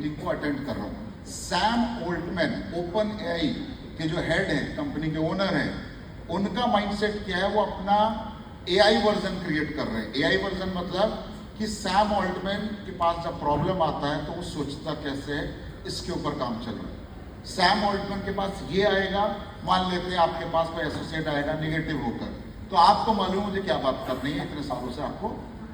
Meeting को attend कर रहा हूँ। सैम ऑल्टमैन ओपन एआई के जो हेड है, कंपनी के ओनर है, उनका माइंडसेट क्या है, वो अपना एआई वर्जन क्रिएट कर रहे हैं। एआई वर्जन मतलब कि सैम ऑल्टमैन के पास जब प्रॉब्लम आता है तो वो सोचता कैसे है, इसके ऊपर काम चल रहा है। सैम ऑल्टमैन के पास ये आएगा, मान लेते हैं आपके पास कोई एसोसिएट आएगा निगेटिव होकर, तो आपको मालूम मुझे क्या बात करनी है, इतने सालों से आपको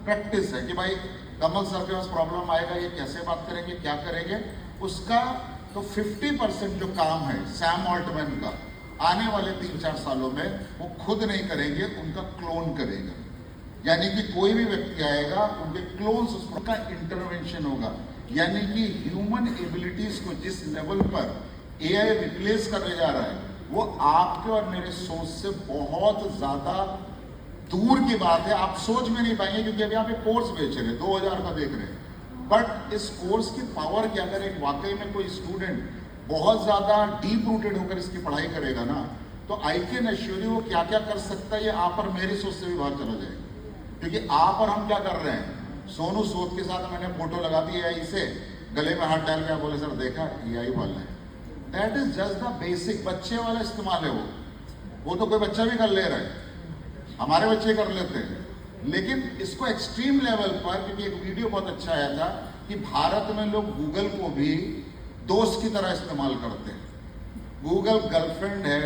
प्रैक्टिस है कि भाई कमल सर के पास प्रॉब्लम आएगा, ये कैसे बात करेंगे, क्या करेंगे, उसका तो 50% जो काम है सैम ऑल्टमैन का आने वाले 3-4 सालों में वो खुद नहीं करेंगे, उनका क्लोन करेगा। यानी कि कोई भी व्यक्ति आएगा, उनके क्लोन्स उसका इंटरवेंशन होगा। यानी कि ह्यूमन एबिलिटीज को जिस लेवल पर एआई रिप्लेस करने जा रहा है, वो आपके और मेरे सोच से बहुत ज्यादा दूर की बात है। आप सोच में नहीं पाएंगे, क्योंकि अभी आप एक कोर्स बेच रहे हैं, 2000 का देख रहे हैं, बट इस कोर्स की पावर की अगर एक वाकई में कोई स्टूडेंट बहुत ज्यादा डीप रूटेड होकर इसकी पढ़ाई करेगा ना, तो आई कैन एश्योर यू वो क्या क्या कर सकता है, ये आप और मेरी सोच से भी बाहर चला जाएगा। क्योंकि आप और हम क्या कर रहे हैं, सोनू सूद के साथ मैंने फोटो लगा दी एआई से, गले में हाथ डाल के बोले सर देखा एआई वाला है। That is just the basic बच्चे वाला इस्तेमाल है। वो तो कोई बच्चा भी कर ले रहा है, हमारे बच्चे कर लेते हैं। लेकिन इसको एक्सट्रीम लेवल पर, क्योंकि एक वीडियो बहुत अच्छा आया था कि भारत में लोग गूगल को भी दोस्त की तरह इस्तेमाल करते हैं। गूगल गर्लफ्रेंड है,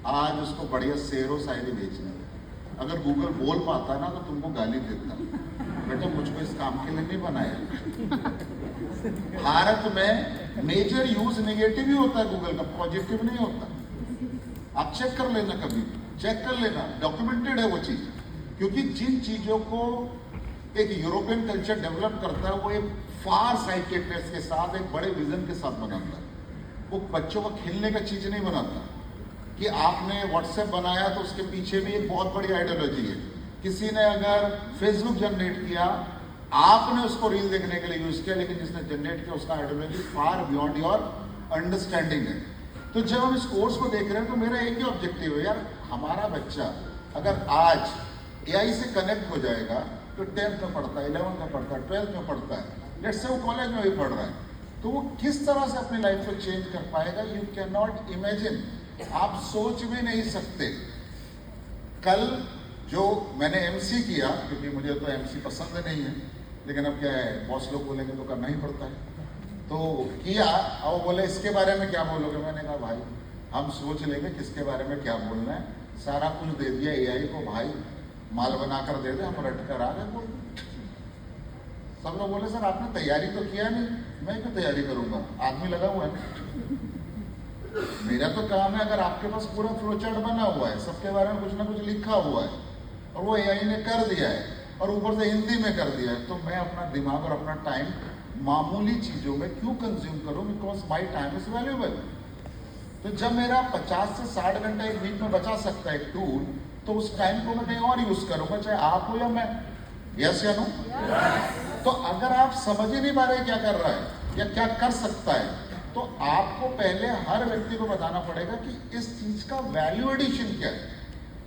आज उसको बढ़िया शेरो शायरी बेचनी है। अगर गूगल बोल पाता ना तो तुमको गाली देता, बेटा मुझको इस काम के लिए नहीं बनाया। भारत में मेजर यूज नेगेटिव ही होता है गूगल का, पॉजिटिव नहीं होता। आप चेक कर लेना, कभी चेक कर लेना, डॉक्यूमेंटेड है वो चीज। क्योंकि जिन चीजों को एक यूरोपियन कल्चर डेवलप करता है, वो एक फार साइटेडनेस के साथ, एक बड़े विजन के साथ बनाता है। वो बच्चों को खेलने का चीज नहीं बनाता कि आपने व्हाट्सएप बनाया तो उसके पीछे भी एक बहुत बड़ी आइडियोलॉजी है। किसी ने अगर फेसबुक जनरेट किया, आपने उसको रील देखने के लिए यूज किया, लेकिन जिसने जनरेट किया उसका ideology far beyond your understanding है। तो जब हम इस कोर्स को देख रहे हैं तो मेरा एक ही ऑब्जेक्टिव है, यार हमारा बच्चा अगर आज एआई से कनेक्ट हो जाएगा, तो 10th में पढ़ता है, 11th में पढ़ता है, 12th में पढ़ता है, लेट्स से वो कॉलेज में भी पढ़ रहा है, तो वो किस तरह से अपनी लाइफ को चेंज कर पाएगा, यू कैन नॉट इमेजिन। आप सोच भी नहीं सकते। कल जो मैंने एमसी किया, क्योंकि मुझे तो एमसी पसंद नहीं है, लेकिन अब क्या है, बॉस लोग बोलेंगे तो करना ही पड़ता है, तो किया। और बोले इसके बारे में क्या बोलोगे, मैंने कहा भाई हम सोच लेंगे किसके बारे में क्या बोलना है, सारा कुछ दे दिया एआई को, भाई माल बनाकर दे दे, हम रट कर आ गए बोल। सब लोग बोले सर आपने तैयारी तो किया नहीं। मैं क्यों तैयारी करूंगा, आदमी लगा हुआ है। मेरा तो काम है, अगर आपके पास पूरा फ्लोचार्ट बना हुआ है, सबके बारे में कुछ ना कुछ लिखा हुआ है, और वो एआई ने कर दिया है, और ऊपर से हिंदी में कर दिया है, तो मैं अपना दिमाग और अपना टाइम मामूली चीजों में क्यों कंज्यूम करूं, because my time is valuable. तो जब मेरा 50 से 60 घंटा एक वीक में बचा सकता है एक टूल, तो उस टाइम को मैं कहीं और यूज करूंगा, चाहे आप हो या मैं। यस या नो? तो अगर आप समझ ही नहीं पा रहे क्या कर रहा है या क्या कर सकता है, तो आपको पहले हर व्यक्ति को बताना पड़ेगा कि इस चीज का वैल्यू एडिशन क्या है।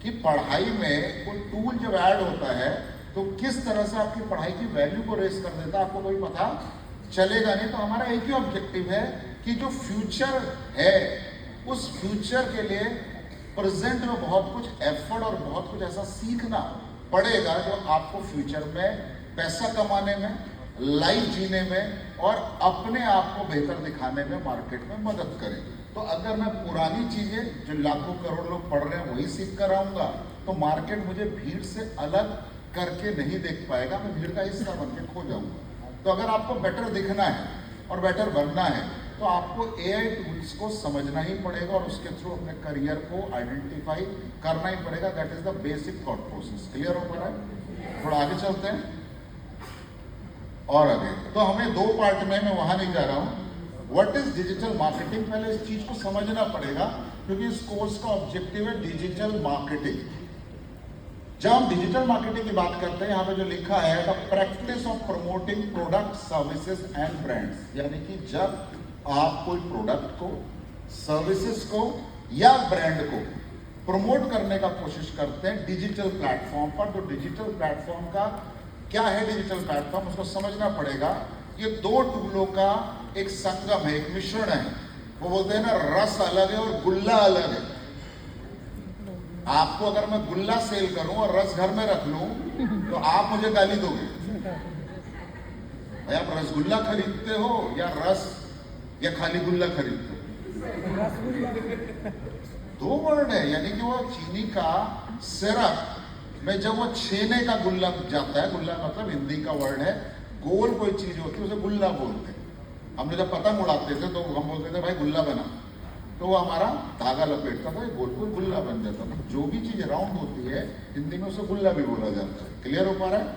कि पढ़ाई में कोई टूल जब ऐड होता है तो किस तरह से आपकी पढ़ाई की वैल्यू को रेस कर देता है, आपको कोई पता चलेगा नहीं। तो हमारा एक ही ऑब्जेक्टिव है कि जो फ्यूचर है, उस फ्यूचर के लिए प्रेजेंट में बहुत कुछ एफर्ट और बहुत कुछ ऐसा सीखना पड़ेगा जो आपको फ्यूचर में पैसा कमाने में, लाइफ जीने में और अपने आप को बेहतर दिखाने में मार्केट में मदद करे। तो अगर मैं पुरानी चीजें जो लाखों करोड़ लोग पढ़ रहे हैं वही सीख कर आऊंगा, तो मार्केट मुझे भीड़ से अलग करके नहीं देख पाएगा, मैं भीड़ का हिस्सा बन के खो जाऊंगा। तो अगर आपको बेटर दिखना है और बेटर बनना है, तो आपको एआई टूल्स को समझना ही पड़ेगा और उसके थ्रू अपने करियर को आइडेंटिफाई करना ही पड़ेगा। That is the basic thought process. Clear हो पा रहा है? थोड़ा आगे चलते हैं और आगे। तो हमें 2 पार्ट में, मैं वहां नहीं जा रहा हूं। व्हाट इज डिजिटल मार्केटिंग, पहले इस चीज को समझना पड़ेगा, क्योंकि इस कोर्स का ऑब्जेक्टिव है डिजिटल मार्केटिंग। जब हम डिजिटल मार्केटिंग की बात करते हैं, यहाँ पे जो लिखा है the practice of promoting product services and brands, यानी कि जब आप कोई प्रोडक्ट को, सर्विसेज को या ब्रांड को प्रमोट करने का कोशिश करते हैं डिजिटल प्लेटफॉर्म पर। तो डिजिटल प्लेटफॉर्म का क्या है, डिजिटल प्लेटफॉर्म उसको समझना पड़ेगा। ये 2 टूलों का एक संगम है, एक मिश्रण है। वो बोलते हैं ना, रस अलग है और गुल्ला अलग है। आपको अगर मैं गुल्ला सेल करूं और रस घर में रख लूं तो आप मुझे गाली दोगे। भाई आप रसगुल्ला खरीदते हो या रस, या खाली गुल्ला खरीदते हो? दो वर्ड है, यानी कि वो चीनी का सिरप में जब वो छेने का गुल्ला जाता है, गुल्ला मतलब हिंदी का वर्ड है, गोल कोई चीज होती है उसे गुल्ला बोलते हैं। हमने जब पतंग उड़ाते थे तो हम बोलते थे भाई गुल्ला बना, तो वो हमारा धागा लपेटता था, गोल गोल गुल्ला बन जाता था। जो भी चीज राउंड होती है हिंदी में उसे गुल्ला भी बोला जाता है। क्लियर हो पा रहा है?